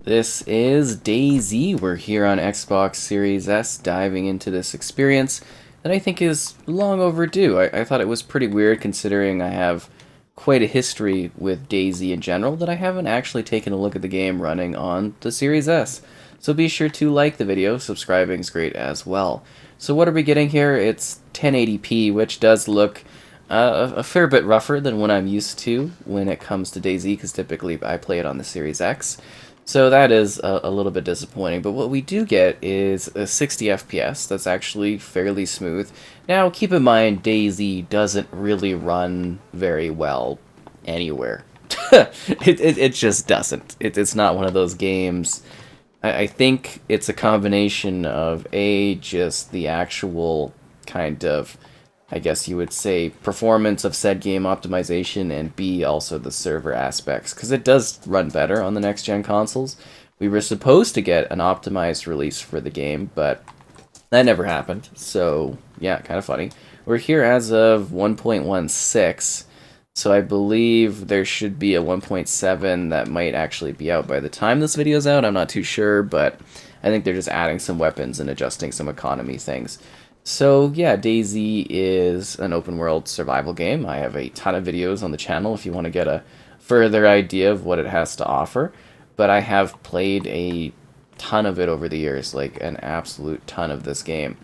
This is DayZ. We're here on Xbox Series S diving into this experience that I think is long overdue. I thought it was pretty weird considering I have quite a history with DayZ in general that I haven't actually taken a look at the game running on the Series S. So be sure to like the video, subscribing is great as well. So what are we getting here? It's 1080p, which does look a fair bit rougher than what I'm used to when it comes to DayZ, because typically I play it on the Series X. So that is a little bit disappointing, but what we do get is a 60 FPS that's actually fairly smooth. Now, keep in mind, DayZ doesn't really run very well anywhere. It just doesn't. It's not one of those games. I think it's a combination of just the actual kind of, I guess you would say, performance of said game optimization, and B, also the server aspects, because it does run better on the next-gen consoles. We were supposed to get an optimized release for the game, but that never happened, so yeah, kind of funny. We're here as of 1.16, so I believe there should be a 1.7 that might actually be out by the time this video's out. I'm not too sure, but I think they're just adding some weapons and adjusting some economy things. So yeah, DayZ is an open world survival game. I have a ton of videos on the channel if you want to get a further idea of what it has to offer, but I have played a ton of it over the years, like an absolute ton of this game.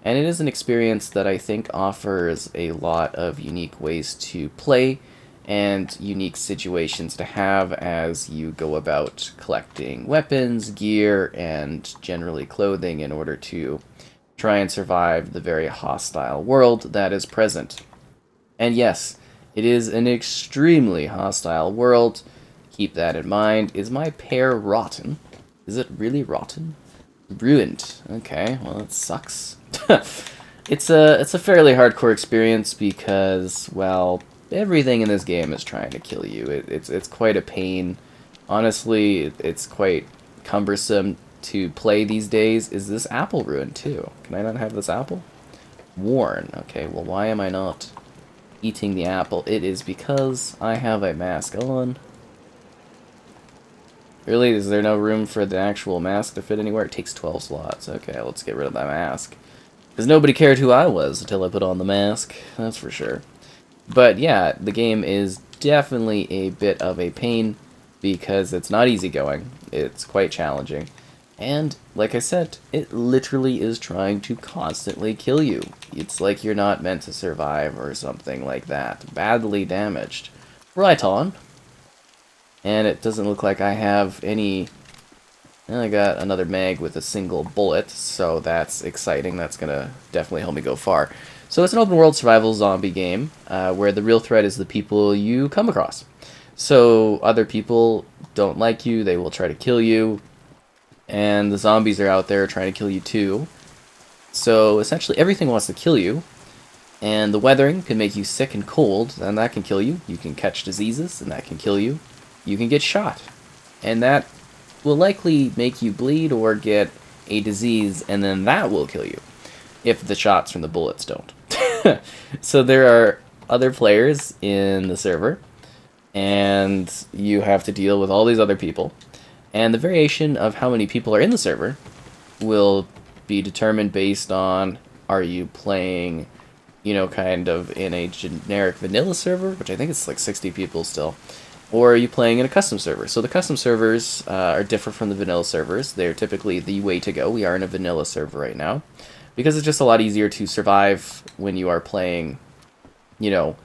And it is an experience that I think offers a lot of unique ways to play and unique situations to have as you go about collecting weapons, gear, and generally clothing in order to try and survive the very hostile world that is present. And yes, it is an extremely hostile world. Keep that in mind. Is my pear rotten? Is it really rotten? Ruined. Okay, well, it sucks. It's a fairly hardcore experience because, well, everything in this game is trying to kill you. It's quite a pain. Honestly, it's quite cumbersome to play these days. Is this apple ruined too? Can I not have this apple? Worn. Okay, well, why am I not eating the apple? It is because I have a mask on. Really, is there no room for the actual mask to fit anywhere? It takes 12 slots. Okay, let's get rid of that mask. Because nobody cared who I was until I put on the mask, that's for sure. But yeah, the game is definitely a bit of a pain because it's not easygoing. It's quite challenging. And, like I said, it literally is trying to constantly kill you. It's like you're not meant to survive or something like that. Badly damaged. Right on. And it doesn't look like I have any... Well, I got another mag with a single bullet, so that's exciting. That's going to definitely help me go far. So it's an open-world survival zombie game, where the real threat is the people you come across. So other people don't like you, they will try to kill you, and the zombies are out there trying to kill you too. So essentially everything wants to kill you, and the weathering can make you sick and cold, and that can kill you. You can catch diseases, and that can kill you. You can get shot, and that will likely make you bleed or get a disease, and then that will kill you, if the shots from the bullets don't. So there are other players in the server, and you have to deal with all these other people. And the variation of how many people are in the server will be determined based on, are you playing, you know, kind of in a generic vanilla server, which I think it's like 60 people still, or are you playing in a custom server? So the custom servers are different from the vanilla servers. They're typically the way to go. We are in a vanilla server right now, because it's just a lot easier to survive when you are playing, you know,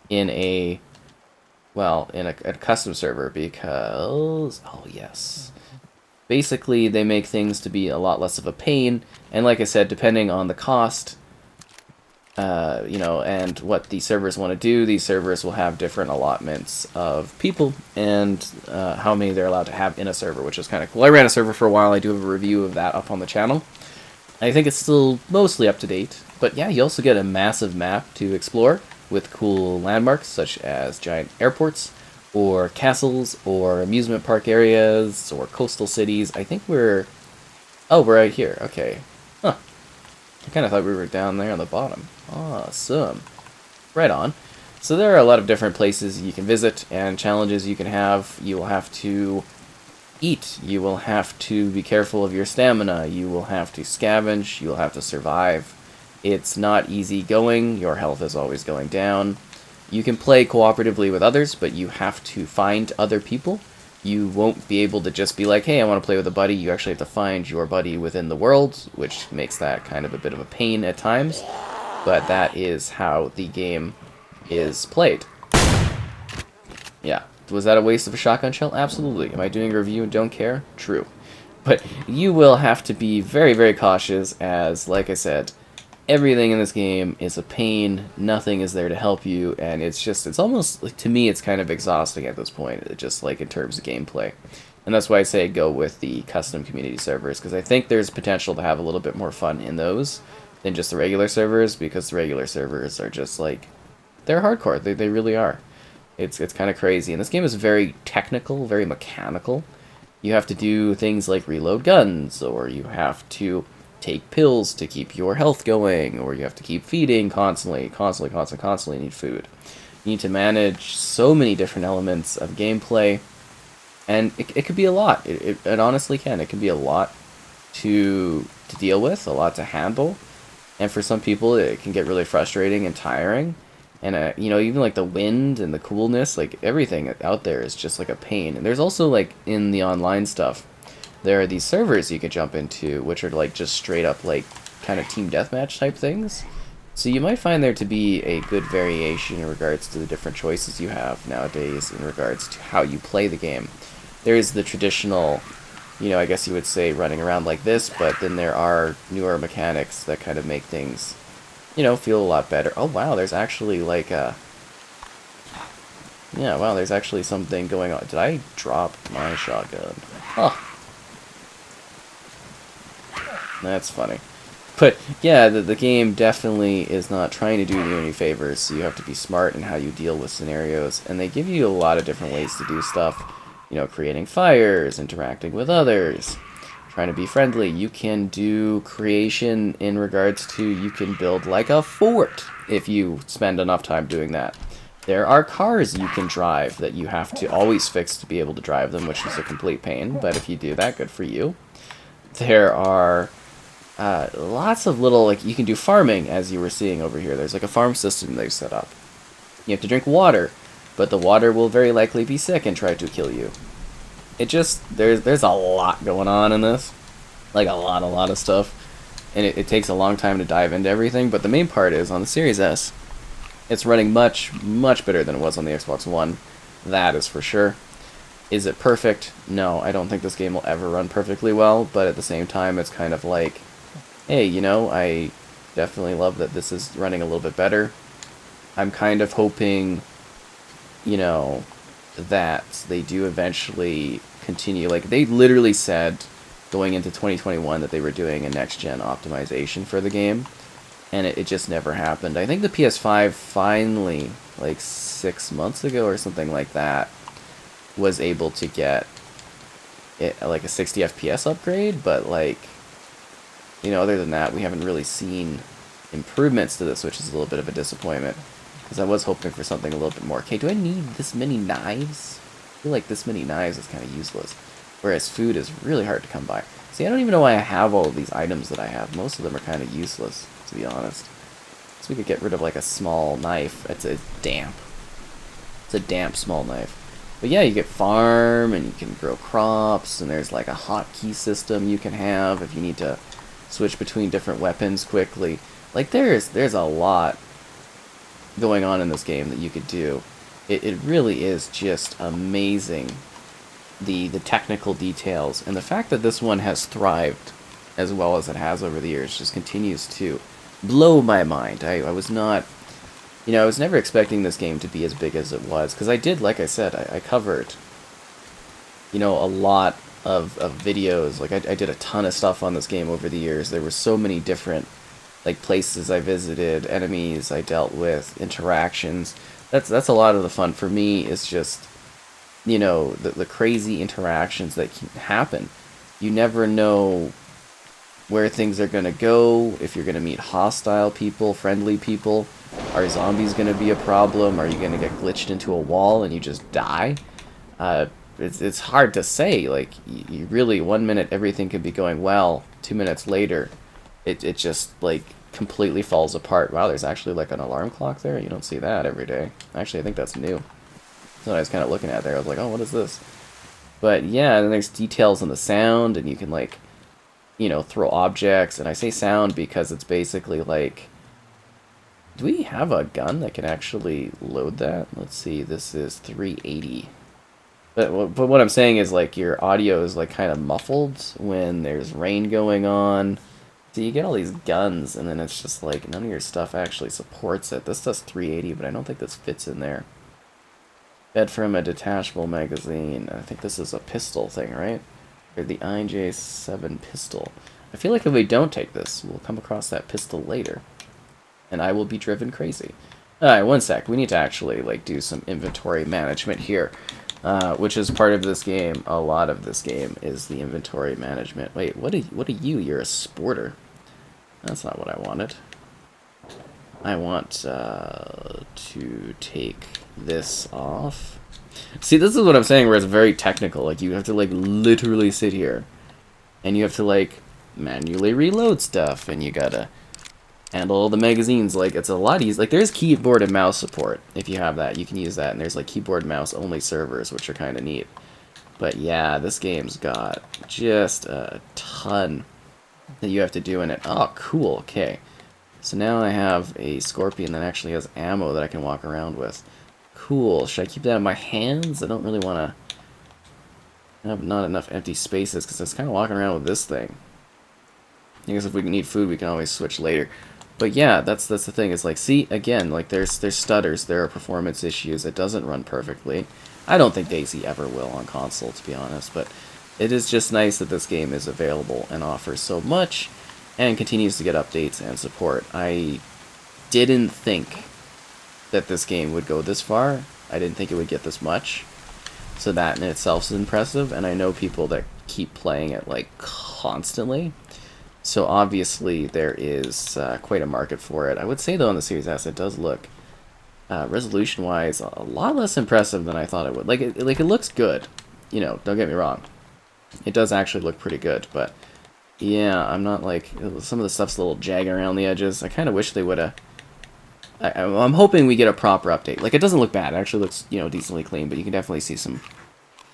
in a... well, in a custom server, because, oh yes, basically they make things to be a lot less of a pain, and like I said, depending on the cost, you know, and what the servers want to do, these servers will have different allotments of people, and how many they're allowed to have in a server, which is kind of cool. I ran a server for a while. I do have a review of that up on the channel. I think it's still mostly up to date, but yeah, you also get a massive map to explore, with cool landmarks such as giant airports, or castles, or amusement park areas, or coastal cities. I think we're... oh, we're right here. Okay. Huh. I kind of thought we were down there on the bottom. Awesome. Right on. So there are a lot of different places you can visit, and challenges you can have. You will have to eat. You will have to be careful of your stamina. You will have to scavenge. You will have to survive. It's not easy going. Your health is always going down. You can play cooperatively with others, but you have to find other people. You won't be able to just be like, hey, I want to play with a buddy. You actually have to find your buddy within the world, which makes that kind of a bit of a pain at times. But that is how the game is played. Yeah. Was that a waste of a shotgun shell? Absolutely. Am I doing a review and don't care? True. But you will have to be very, very cautious as, like I said, everything in this game is a pain. Nothing is there to help you, and it's almost, like, to me, it's kind of exhausting at this point, just like in terms of gameplay. And that's why I say go with the custom community servers, because I think there's potential to have a little bit more fun in those than just the regular servers, because the regular servers are just like, they're hardcore. They really are. It's kind of crazy. And this game is very technical, very mechanical. You have to do things like reload guns, or you have to take pills to keep your health going, or you have to keep feeding constantly need food. You need to manage so many different elements of gameplay, and it could be a lot. It honestly can. It can be a lot to deal with, a lot to handle, and for some people it can get really frustrating and tiring. And you know, even like the wind and the coolness, like everything out there is just like a pain. And there's also, like, in the online stuff, there are these servers you can jump into, which are like just straight up like kind of team deathmatch type things. So you might find there to be a good variation in regards to the different choices you have nowadays in regards to how you play the game. There is the traditional, you know, I guess you would say running around like this, but then there are newer mechanics that kind of make things, you know, feel a lot better. Oh wow, there's actually like a... Yeah, wow, there's actually something going on. Did I drop my shotgun? Huh. That's funny. But yeah, the game definitely is not trying to do you any favors, so you have to be smart in how you deal with scenarios. And they give you a lot of different ways to do stuff. You know, creating fires, interacting with others, trying to be friendly. You can do creation in regards to, you can build like a fort if you spend enough time doing that. There are cars you can drive that you have to always fix to be able to drive them, which is a complete pain, but if you do that, good for you. There are lots of little, like, you can do farming, as you were seeing over here. There's like a farm system they've set up. You have to drink water, but the water will very likely be sick and try to kill you. It just, there's a lot going on in this. Like, a lot of stuff. And it takes a long time to dive into everything, but the main part is, on the Series S, it's running much better than it was on the Xbox One. That is for sure. Is it perfect? No, I don't think this game will ever run perfectly well, but at the same time, it's kind of like, hey, you know, I definitely love that this is running a little bit better. I'm kind of hoping, you know, that they do eventually continue. Like, they literally said going into 2021 that they were doing a next-gen optimization for the game, and it just never happened. I think the PS5 finally, like 6 months ago or something like that, was able to get it like a 60 FPS upgrade, but, like, you know, other than that, we haven't really seen improvements to this, which is a little bit of a disappointment, because I was hoping for something a little bit more. Okay, do I need this many knives? I feel like this many knives is kind of useless, whereas food is really hard to come by. See, I don't even know why I have all of these items that I have. Most of them are kind of useless, to be honest. So we could get rid of, like, a small knife. It's a damp small knife. But yeah, you get farm, and you can grow crops, and there's like a hotkey system you can have if you need to switch between different weapons quickly. Like, there's a lot going on in this game that you could do. It really is just amazing, the technical details, and the fact that this one has thrived as well as it has over the years just continues to blow my mind. I was not, you know, I was never expecting this game to be as big as it was, because I did, like I said, I covered, you know, a lot of videos. Like, I did a ton of stuff on this game over the years. There were so many different, like, places I visited, enemies I dealt with, interactions. That's a lot of the fun for me, is just, you know, the crazy interactions that can happen. You never know where things are going to go, if you're going to meet hostile people, friendly people. Are zombies going to be a problem? Are you going to get glitched into a wall and you just die? it's hard to say. Like, you really, 1 minute everything could be going well, 2 minutes later, it just, like, completely falls apart. Wow, there's actually, like, an alarm clock there? You don't see that every day. Actually, I think that's new. So I was kind of looking at there, I was like, oh, what is this? But yeah, and then there's details in the sound, and you can, like, you know, throw objects. And I say sound because it's basically like, do we have a gun that can actually load that? Let's see, this is 380. But what I'm saying is, like, your audio is, like, kind of muffled when there's rain going on. So you get all these guns, and then it's just like, none of your stuff actually supports it. This does 380, but I don't think this fits in there. Fed from a detachable magazine. I think this is a pistol thing, right? Or the IJ7 pistol. I feel like if we don't take this, we'll come across that pistol later. And I will be driven crazy. Alright, one sec. We need to actually, like, do some inventory management here. Which is part of this game. A lot of this game is the inventory management. Wait, what are you? You're a sporter. That's not what I wanted. I want to take this off. See, this is what I'm saying, where it's very technical. Like, you have to, like, literally sit here. And you have to, like, manually reload stuff. And you gotta handle all the magazines. Like, it's a lot easier. Like, there's keyboard and mouse support. If you have that, you can use that. And there's, like, keyboard and mouse only servers, which are kind of neat. But yeah, this game's got just a ton that you have to do in it. Oh, cool. Okay. So now I have a Scorpion that actually has ammo that I can walk around with. Cool. Should I keep that in my hands? I don't really want to... I have not enough empty spaces because I was kind of walking around with this thing. I guess if we need food, we can always switch later. But yeah, that's the thing. It's like, see, again, like, there's stutters, there are performance issues. It doesn't run perfectly. I don't think DayZ ever will on console, to be honest, but it is just nice that this game is available and offers so much and continues to get updates and support. I didn't think that this game would go this far. I didn't think it would get this much. So that in itself is impressive, and I know people that keep playing it, like, constantly. So obviously there is quite a market for it. I would say, though, on the Series S, it does look, resolution-wise, a lot less impressive than I thought it would. Like, it looks good. You know, don't get me wrong. It does actually look pretty good, but yeah, I'm not, like, some of the stuff's a little jagged around the edges. I kind of wish they would have... I'm hoping we get a proper update. Like, it doesn't look bad. It actually looks, you know, decently clean, but you can definitely see some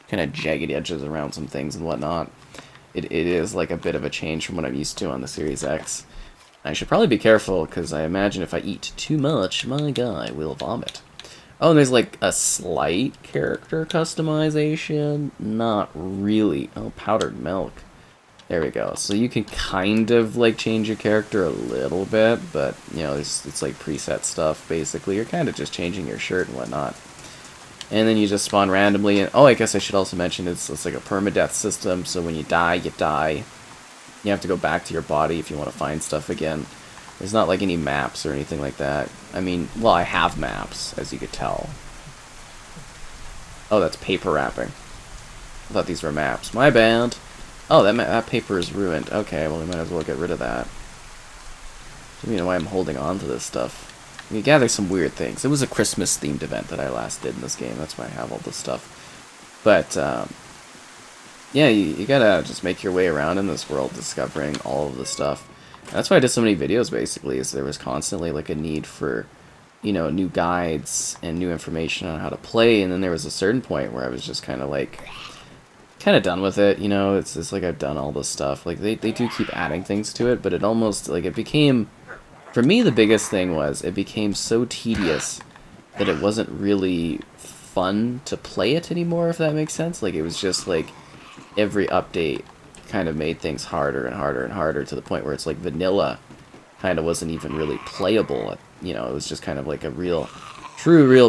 kind of jagged edges around some things and whatnot. It is, like, a bit of a change from what I'm used to on the Series X. I should probably be careful, because I imagine if I eat too much, my guy will vomit. Oh, and there's, like, a slight character customization. Not really. Oh, powdered milk. There we go. So you can kind of, like, change your character a little bit, but, you know, it's like preset stuff, basically. You're kind of just changing your shirt and whatnot. And then you just spawn randomly, and oh, I guess I should also mention it's like a permadeath system, so when you die, you die. You have to go back to your body if you want to find stuff again. There's not, like, any maps or anything like that. I mean, well, I have maps, as you could tell. Oh, that's paper wrapping. I thought these were maps. My bad. Oh, that paper is ruined. Okay, well, we might as well get rid of that. I don't even know why I'm holding on to this stuff. You gather some weird things. It was a Christmas-themed event that I last did in this game. That's why I have all this stuff. But, yeah, you gotta just make your way around in this world, discovering all of the stuff. And that's why I did so many videos, basically, is there was constantly, like, a need for, you know, new guides and new information on how to play. And then there was a certain point where I was just kind of, like, kind of done with it, you know. It's like I've done all this stuff. Like, they do keep adding things to it, but it almost, like, it became... For me, the biggest thing was it became so tedious that it wasn't really fun to play it anymore, if that makes sense. Like, it was just, like, every update kind of made things harder and harder and harder to the point where it's like vanilla kind of wasn't even really playable. You know, it was just kind of like a real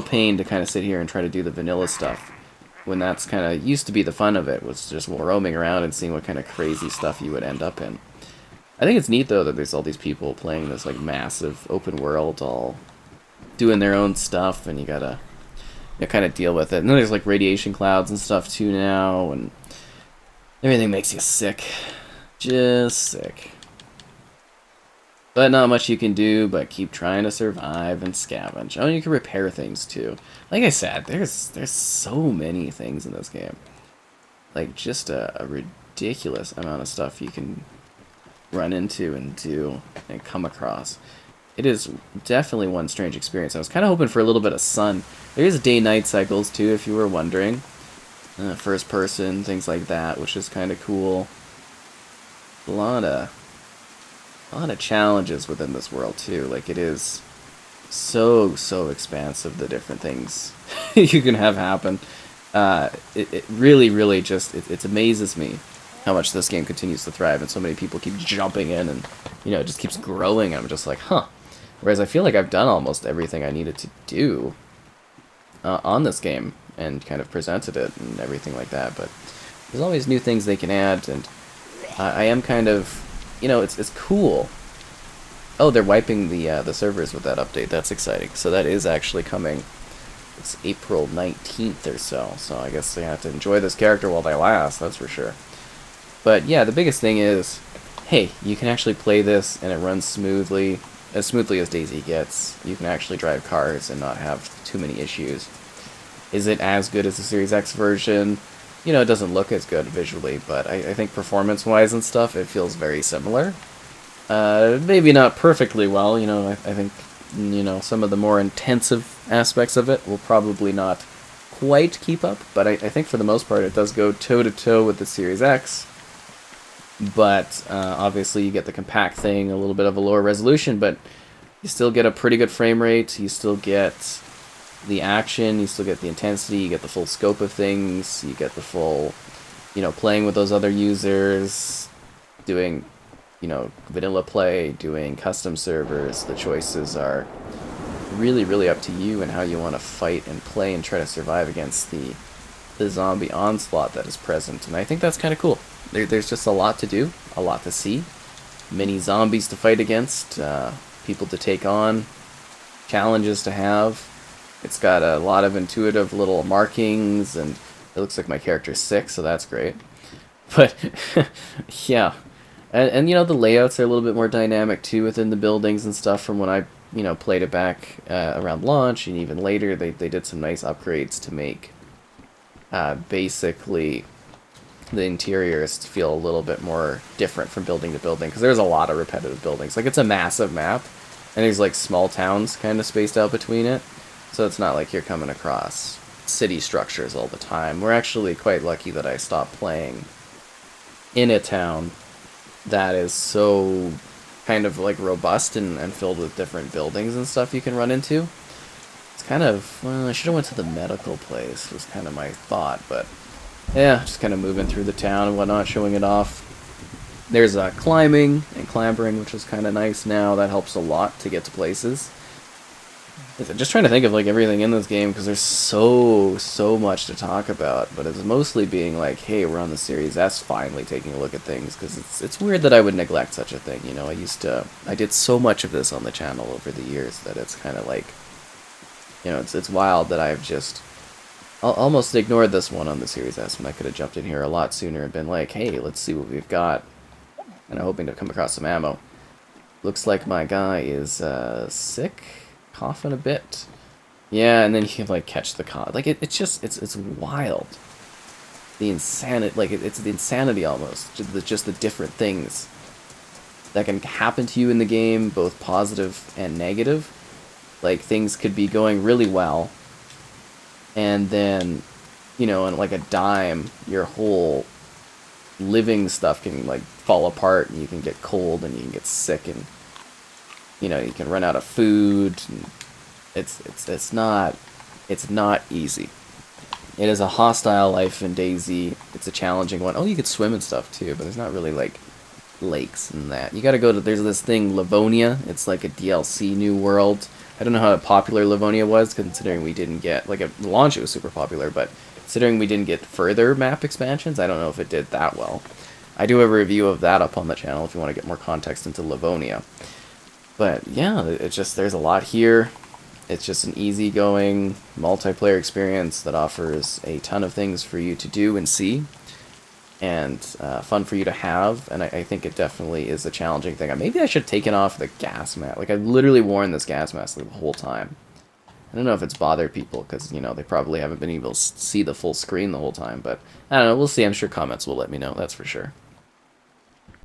pain to kind of sit here and try to do the vanilla stuff. When that's kind of used to be the fun of it, was just roaming around and seeing what kind of crazy stuff you would end up in. I think it's neat, though, that there's all these people playing this, like, massive open world, all doing their own stuff, and you gotta kind of deal with it. And then there's, like, radiation clouds and stuff, too, now, and everything makes you sick. Just sick. But not much you can do but keep trying to survive and scavenge. Oh, you can repair things, too. Like I said, there's so many things in this game. Like, just a ridiculous amount of stuff you can run into and do and come across. It is definitely one strange experience. I was kind of hoping for a little bit of sun. There is day-night cycles, too, if you were wondering. First person, things like that, which is kind of cool. A lot of challenges within this world, too. Like, it is so expansive, the different things you can have happen. It really just, it amazes me how much this game continues to thrive, and so many people keep jumping in, and, it just keeps growing, and I'm just like, huh. Whereas I feel like I've done almost everything I needed to do on this game, and kind of presented it, and everything like that, but there's always new things they can add, and I am kind of, it's cool. Oh, they're wiping the servers with that update. That's exciting. So that is actually coming. It's April 19th or so I guess they have to enjoy this character while they last, that's for sure. But yeah, the biggest thing is, hey, you can actually play this and it runs smoothly as DayZ gets. You can actually drive cars and not have too many issues. Is it as good as the Series X version? It doesn't look as good visually, but I think performance-wise and stuff, it feels very similar. Maybe not perfectly well, I think, some of the more intensive aspects of it will probably not quite keep up, but I think for the most part it does go toe-to-toe with the Series X. But obviously you get the compact thing, a little bit of a lower resolution, but you still get a pretty good frame rate, you still get the action, you still get the intensity, you get the full scope of things, you get the full, playing with those other users, doing, vanilla play, doing custom servers. The choices are really up to you and how you want to fight and play and try to survive against the zombie onslaught that is present, and I think that's kind of cool. There's just a lot to do, a lot to see, many zombies to fight against, people to take on, challenges to have. It's got a lot of intuitive little markings, and it looks like my character's sick, so that's great. But, yeah. And the layouts are a little bit more dynamic, too, within the buildings and stuff from when I, played it back around launch, and even later they did some nice upgrades to make basically the interiors to feel a little bit more different from building to building, because there's a lot of repetitive buildings. Like, it's a massive map, and there's, like, small towns kind of spaced out between it. So it's not like you're coming across city structures all the time. We're actually quite lucky that I stopped playing in a town that is so kind of like robust and filled with different buildings and stuff you can run into. It's kind of, well, I should have went to the medical place, was kind of my thought, but yeah, just kind of moving through the town and whatnot, showing it off. There's climbing and clambering, which is kind of nice now. That helps a lot to get to places. Just trying to think of like everything in this game, because there's so much to talk about, but it's mostly being like, hey, we're on the Series S finally taking a look at things, because it's weird that I would neglect such a thing, I did so much of this on the channel over the years that it's kind of like, it's wild that I've just almost ignored this one on the Series S when I could have jumped in here a lot sooner and been like, hey, let's see what we've got, and I'm hoping to come across some ammo. Looks like my guy is sick. Coughing a bit. Yeah, and then you can like catch the cough. Like it's just it's wild. The insanity, like it's the insanity almost. Just the different things that can happen to you in the game, both positive and negative. Like things could be going really well, and then, in like a dime, your whole living stuff can like fall apart, and you can get cold, and you can get sick, and you can run out of food. And it's not easy. It is a hostile life in DayZ. It's a challenging one. Oh, you could swim and stuff too, but there's not really like lakes and that. You gotta go to, there's this thing, Livonia. It's like a DLC new world. I don't know how popular Livonia was, considering we didn't get, like at launch it was super popular, but considering we didn't get further map expansions, I don't know if it did that well. I do have a review of that up on the channel if you want to get more context into Livonia. But yeah, it's just, there's a lot here. It's just an easygoing multiplayer experience that offers a ton of things for you to do and see, and fun for you to have, and I think it definitely is a challenging thing. Maybe I should have taken off the gas mask. Like, I've literally worn this gas mask the whole time, I don't know if it's bothered people because, you know, they probably haven't been able to see the full screen the whole time. But I don't know. We'll see. I'm sure comments will let me know. That's for sure.